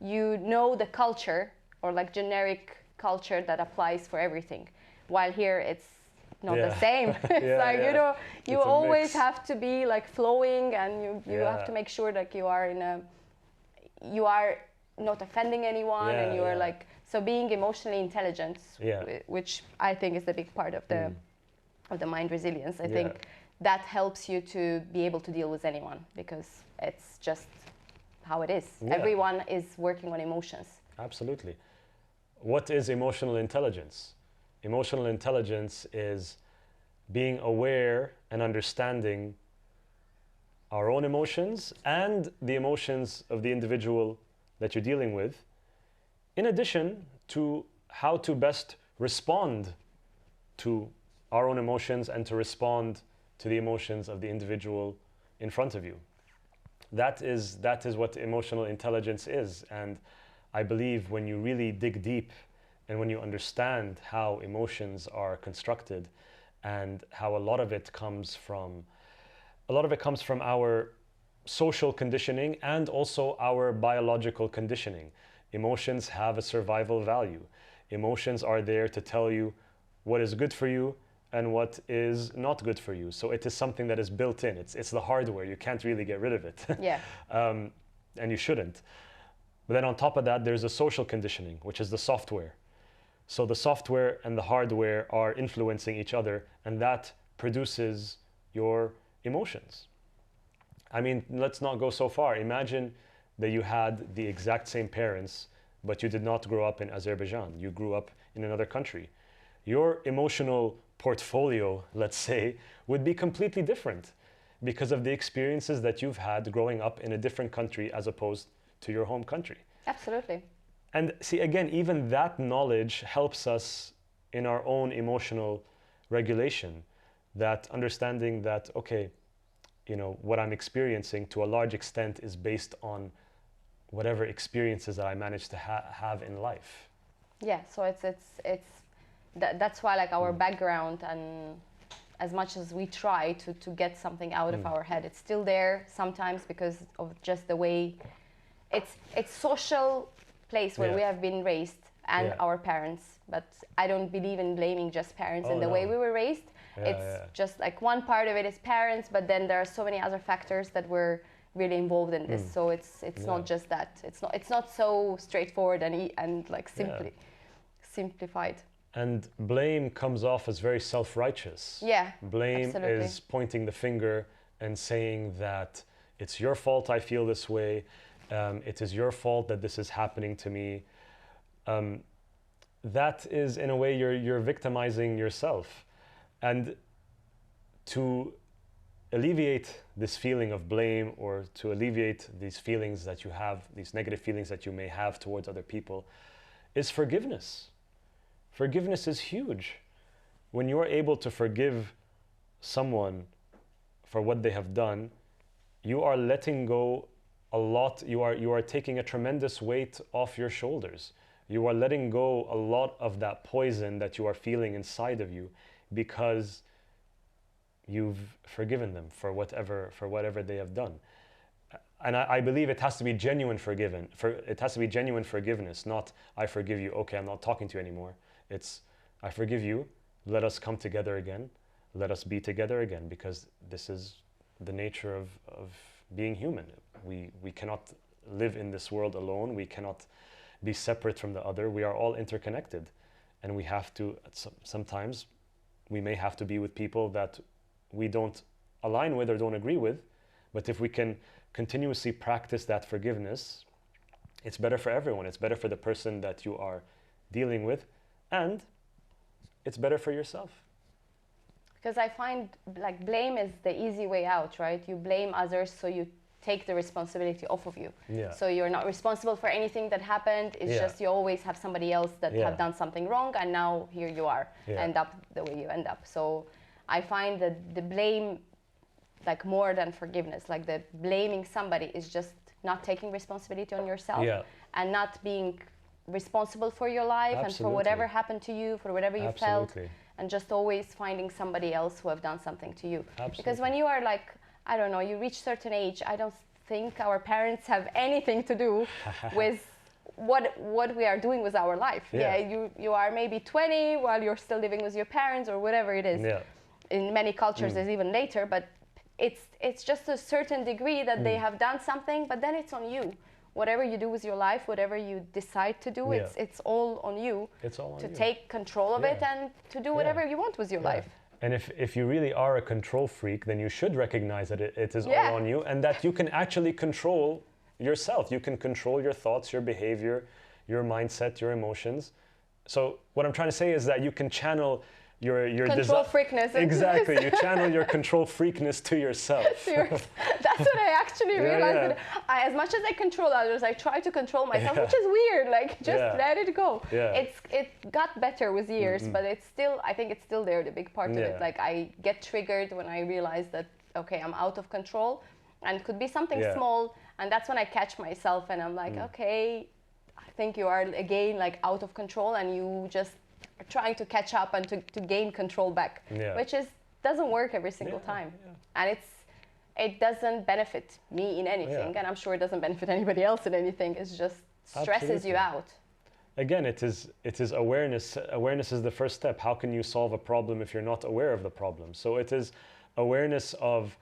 you know the culture, or like generic culture that applies for everything, while here it's not the same. It's like, you know, you always have to be like flowing, and you have to make sure that you are not offending anyone, and you are like, so being emotionally intelligent, which I think is the big part of the mind resilience. I think that helps you to be able to deal with anyone, because it's just how it is. Everyone is working on emotions. Absolutely. What is emotional intelligence? Emotional intelligence is being aware and understanding our own emotions and the emotions of the individual that you're dealing with, in addition to how to best respond to our own emotions and to respond to the emotions of the individual in front of you. That is what emotional intelligence is. And I believe when you really dig deep and when you understand how emotions are constructed and how a lot of it comes from our social conditioning and also our biological conditioning. Emotions have a survival value. Emotions are there to tell you what is good for you and what is not good for you. So it is something that is built in. It's the hardware. You can't really get rid of it. Yeah. And you shouldn't. But then on top of that, there's a social conditioning, which is the software. So the software and the hardware are influencing each other, and that produces your emotions. I mean, let's not go so far. Imagine that you had the exact same parents, but you did not grow up in Azerbaijan. You grew up in another country. Your emotional portfolio, let's say, would be completely different because of the experiences that you've had growing up in a different country as opposed to your home country. Absolutely. And see, again, even that knowledge helps us in our own emotional regulation, that understanding that, okay, you know, what I'm experiencing to a large extent is based on whatever experiences that I managed to have in life. Yeah, so that's why like our background, and as much as we try to get something out of our head, it's still there sometimes because of just the way it's social place where we have been raised and our parents. But I don't believe in blaming just parents in the way we were raised. It's just like one part of it is parents, but then there are so many other factors that were really involved in this. So it's not just that. It's not so straightforward and like simplified. And blame comes off as very self-righteous. Yeah. Blame absolutely. is pointing the finger and saying that it's your fault I feel this way. It is your fault that this is happening to me. That is, in a way, you're victimizing yourself. And to alleviate this feeling of blame, or to alleviate these feelings that you have, these negative feelings that you may have towards other people, is forgiveness. Forgiveness is huge. When you are able to forgive someone for what they have done, you are letting go a lot. You are taking a tremendous weight off your shoulders. You are letting go a lot of that poison that you are feeling inside of you because you've forgiven them for whatever they have done. And I believe it has to be genuine it has to be genuine forgiveness, not I forgive you, okay, I'm not talking to you anymore. It's I forgive you, let us come together again, let us be together again, because this is the nature of being human. We cannot live in this world alone. We cannot be separate from the other. We are all interconnected, and we have to, sometimes we may have to be with people that we don't align with or don't agree with, but if we can continuously practice that forgiveness, it's better for everyone. It's better for the person that you are dealing with, and it's better for yourself. Because I find like blame is the easy way out, right? You blame others, so you take the responsibility off of you. Yeah. So you're not responsible for anything that happened. It's just you always have somebody else that have done something wrong, and now here you are, end up the way you end up. So I find that the blame, like more than forgiveness, like the blaming somebody is just not taking responsibility on yourself and not being responsible for your life and for whatever happened to you, for whatever you felt, and just always finding somebody else who have done something to you. Because when you are like, I don't know, you reach certain age, I don't think our parents have anything to do with what we are doing with our life. You are maybe 20 while you're still living with your parents or whatever it is. In many cultures it's even later, but it's just a certain degree that they have done something, but then it's on you. Whatever you do with your life, whatever you decide to do, it's all on you. It's all on to you. take control of it and to do whatever you want with your life. And if you really are a control freak, then you should recognize that it is all on you, and that you can actually control yourself. You can control your thoughts, your behavior, your mindset, your emotions. So what I'm trying to say is that you can channel your control freakness. Exactly, you channel your control freakness to yourself. That's what I actually realized. yeah. That as much as I control others, I try to control myself, Yeah. which is weird. Like, just let it go. Yeah. It got better with years, but it's still, I think it's still there, the big part of it. Like, I get triggered when I realize that, okay, I'm out of control, and it could be something small, and that's when I catch myself and I'm like, okay, I think you are again like out of control, and you just are trying to catch up and to gain control back, which doesn't work every single time. And it doesn't benefit me in anything, and I'm sure it doesn't benefit anybody else in anything. It just stresses you out. Again, it is awareness. Awareness is the first step. How can you solve a problem if you're not aware of the problem? So it is awareness of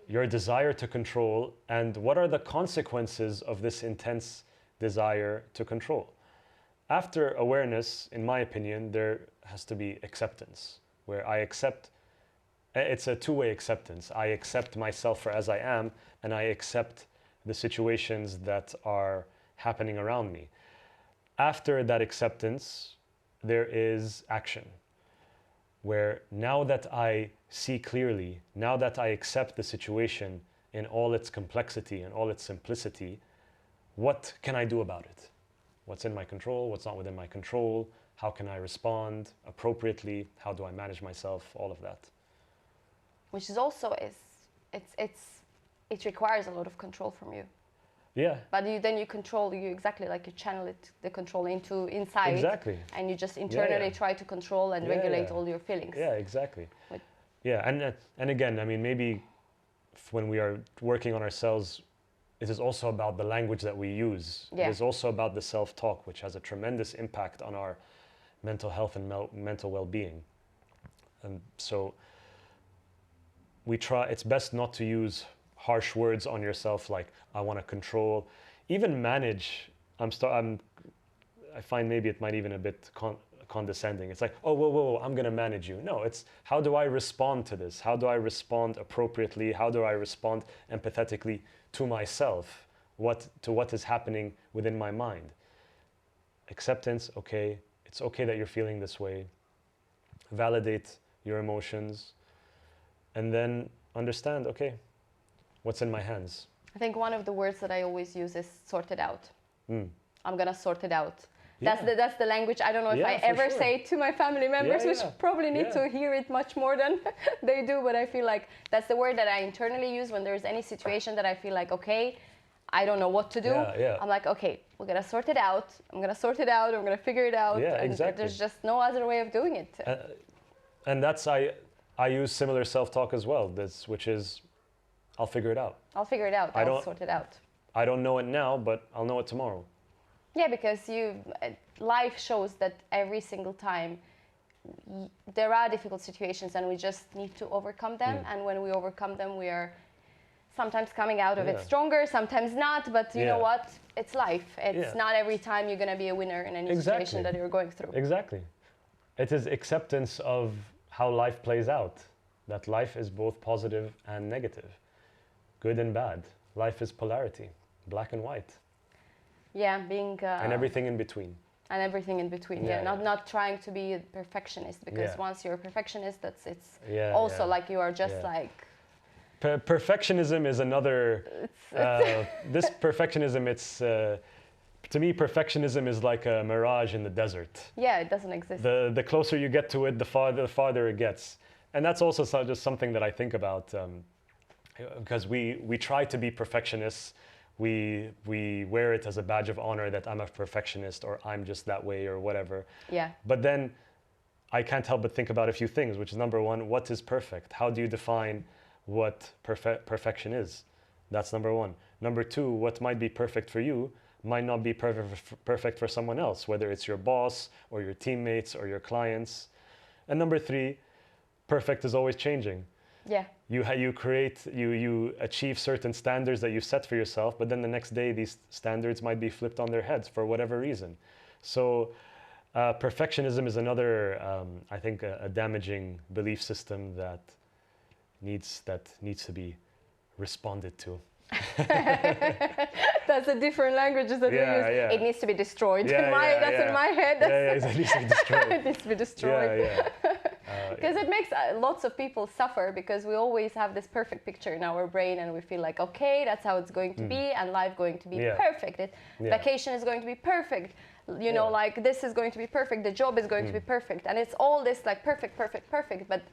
your desire to control, and what are the consequences of this intense desire to control. After awareness, in my opinion, there has to be acceptance, where I accept. It's a two-way acceptance. I accept myself for as I am, and I accept the situations that are happening around me. After that acceptance, there is action, where now that I see clearly, now that I accept the situation in all its complexity and all its simplicity, what can I do about it? What's in my control? What's not within my control? How can I respond appropriately? How do I manage myself? All of that. Which is also it requires a lot of control from you. Yeah. But then you control, you exactly like you channel it, the control inside. Exactly. And you just internally try to control and regulate all your feelings. Yeah, exactly. And again, I mean, maybe when we are working on ourselves, it is also about the language that we use. It is also about the self-talk, which has a tremendous impact on our mental health and mental well-being. And so it's best not to use harsh words on yourself like, I want to control, even manage. I find maybe it might even a bit condescending. It's like, oh, whoa, I'm going to manage you. No, it's how do I respond to this? How do I respond appropriately? How do I respond empathetically to myself? To what is happening within my mind? Acceptance, okay. It's okay that you're feeling this way. Validate your emotions. And then understand, okay, what's in my hands? I think one of the words that I always use is sort it out. I'm going to sort it out. That's the language. I don't know if I ever say it to my family members, which probably need to hear it much more than they do. But I feel like that's the word that I internally use when there's any situation that I feel like, okay, I don't know what to do. I'm like, okay, we're going to sort it out. I'm going to sort it out. I'm going to figure it out. And there's just no other way of doing it. And that's, I use similar self-talk as well, which is, I'll figure it out. I'll figure it out. I'll sort it out. I don't know it now, but I'll know it tomorrow. Yeah, because life shows that every single time there are difficult situations and we just need to overcome them. And when we overcome them, we are sometimes coming out of it stronger, sometimes not. But you know what? It's life. It's not every time you're going to be a winner in any situation that you're going through. Exactly. It is acceptance of how life plays out, that life is both positive and negative, good and bad. Life is polarity, black and white. Yeah, being... and everything in between. And everything in between, Not trying to be a perfectionist, because once you're a perfectionist, it's also like you are just like... Perfectionism is another... this perfectionism, to me, perfectionism is like a mirage in the desert. Yeah, it doesn't exist. The closer you get to it, the farther it gets. And that's also just something that I think about, because we try to be perfectionists. We wear it as a badge of honor that I'm a perfectionist, or I'm just that way, or whatever. Yeah. But then I can't help but think about a few things, which is number one, what is perfect? How do you define what perfection is? That's number one. Number two, what might be perfect for you might not be perfect for someone else, whether it's your boss or your teammates or your clients. And number three, perfect is always changing. Yeah. You achieve certain standards that you set for yourself, but then the next day these standards might be flipped on their heads for whatever reason. So perfectionism is another, I think, a damaging belief system that needs to be responded to. That's the different languages that we use. Yeah. It needs to be destroyed. Yeah, That's in my head. It needs to be destroyed. It needs to be destroyed. Yeah. Because it makes lots of people suffer, because we always have this perfect picture in our brain and we feel like, okay, that's how it's going to be, and life going to be perfect. Vacation is going to be perfect. You know, like this is going to be perfect. The job is going to be perfect. And it's all this like perfect. But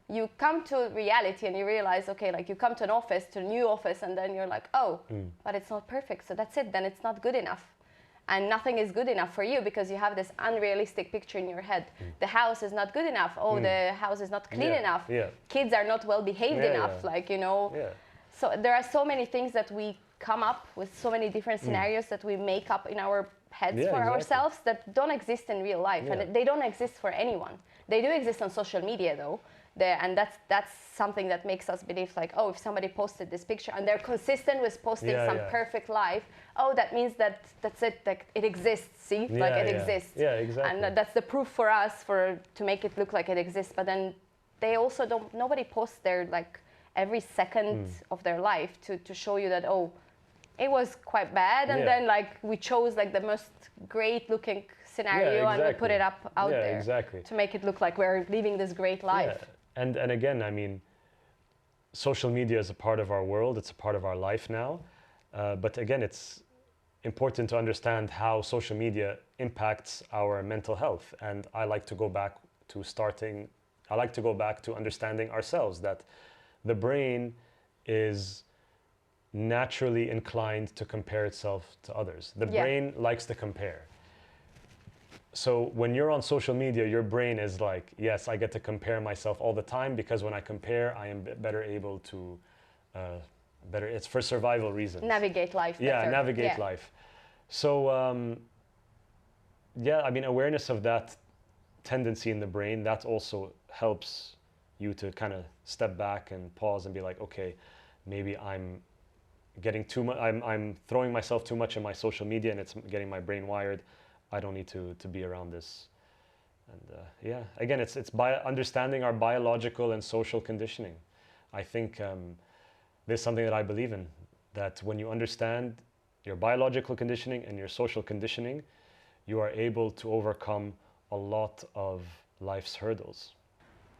you come to reality and you realize, okay, like you come to a new office, and then you're like, oh, but it's not perfect. So that's it. Then it's not good enough. And nothing is good enough for you because you have this unrealistic picture in your head. The house is not good enough. Oh, the house is not clean enough. Kids are not well behaved enough. Like, you know. So there are so many things that we come up with, so many different scenarios that we make up in our heads for ourselves that don't exist in real life. And they don't exist for anyone. They do exist on social media though. And that's something that makes us believe like, oh, if somebody posted this picture and they're consistent with posting perfect life, oh, that means that's it, like it exists, see, like it exists. Yeah, exactly. And that's the proof for us to make it look like it exists. But then they also nobody posts their like every second of their life to show you that, oh, it was quite bad, and then like we chose like the most great looking scenario and we put it out there to make it look like we're living this great life. And again, I mean, social media is a part of our world, it's a part of our life now. But again, it's important to understand how social media impacts our mental health. And I like to go back to understanding ourselves, that the brain is naturally inclined to compare itself to others. The brain likes to compare. So when you're on social media, your brain is like, yes, I get to compare myself all the time, because when I compare, I am better able to, it's for survival reasons. Navigate life better. Navigate life. So, I mean, awareness of that tendency in the brain, that also helps you to kind of step back and pause and be like, okay, maybe I'm getting too much, I'm throwing myself too much in my social media and it's getting my brain wired. I don't need to be around this. And again, it's by understanding our biological and social conditioning. I think there's something that I believe in, that when you understand your biological conditioning and your social conditioning, you are able to overcome a lot of life's hurdles.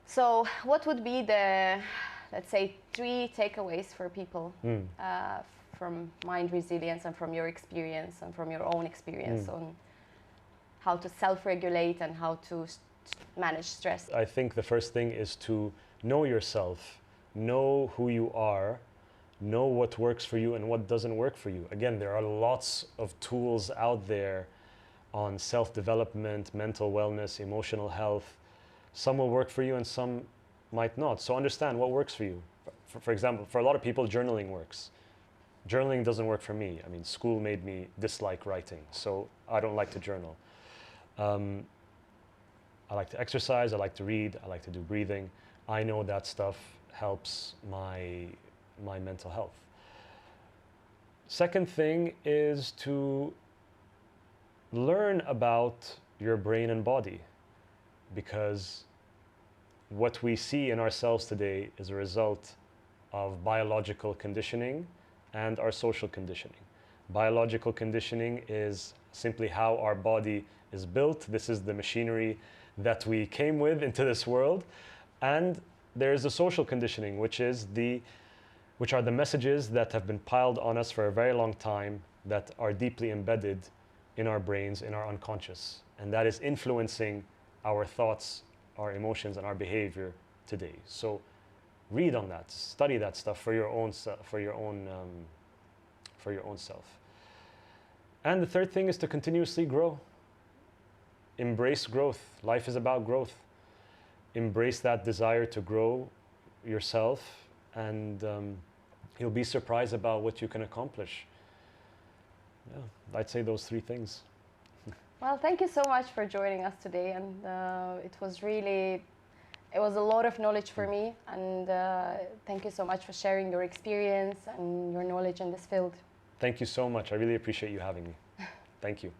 So what would be the, let's say, 3 takeaways for people from mind resilience and from your experience and from your own experience on how to self-regulate and how to manage stress? I think the first thing is to know yourself, know who you are, know what works for you and what doesn't work for you. Again, there are lots of tools out there on self-development, mental wellness, emotional health. Some will work for you and some might not. So understand what works for you. For example, for a lot of people, journaling works. Journaling doesn't work for me. I mean, school made me dislike writing, so I don't like to journal. I like to exercise, I like to read, I like to do breathing. I know that stuff helps my mental health. Second thing is to learn about your brain and body, because what we see in ourselves today is a result of biological conditioning and our social conditioning. Biological conditioning is simply how our body is built. This is the machinery that we came with into this world. And there's the social conditioning, which are the messages that have been piled on us for a very long time, that are deeply embedded in our brains, in our unconscious. And that is influencing our thoughts, our emotions, and our behavior today. So read on that, study that stuff for your own self. And the third thing is to continuously grow. Embrace growth. Life is about growth. Embrace that desire to grow yourself, and you'll be surprised about what you can accomplish. Yeah, I'd say those 3 things. Well, thank you so much for joining us today, and it was a lot of knowledge for me, and thank you so much for sharing your experience and your knowledge in this field. Thank you so much. I really appreciate you having me. Thank you.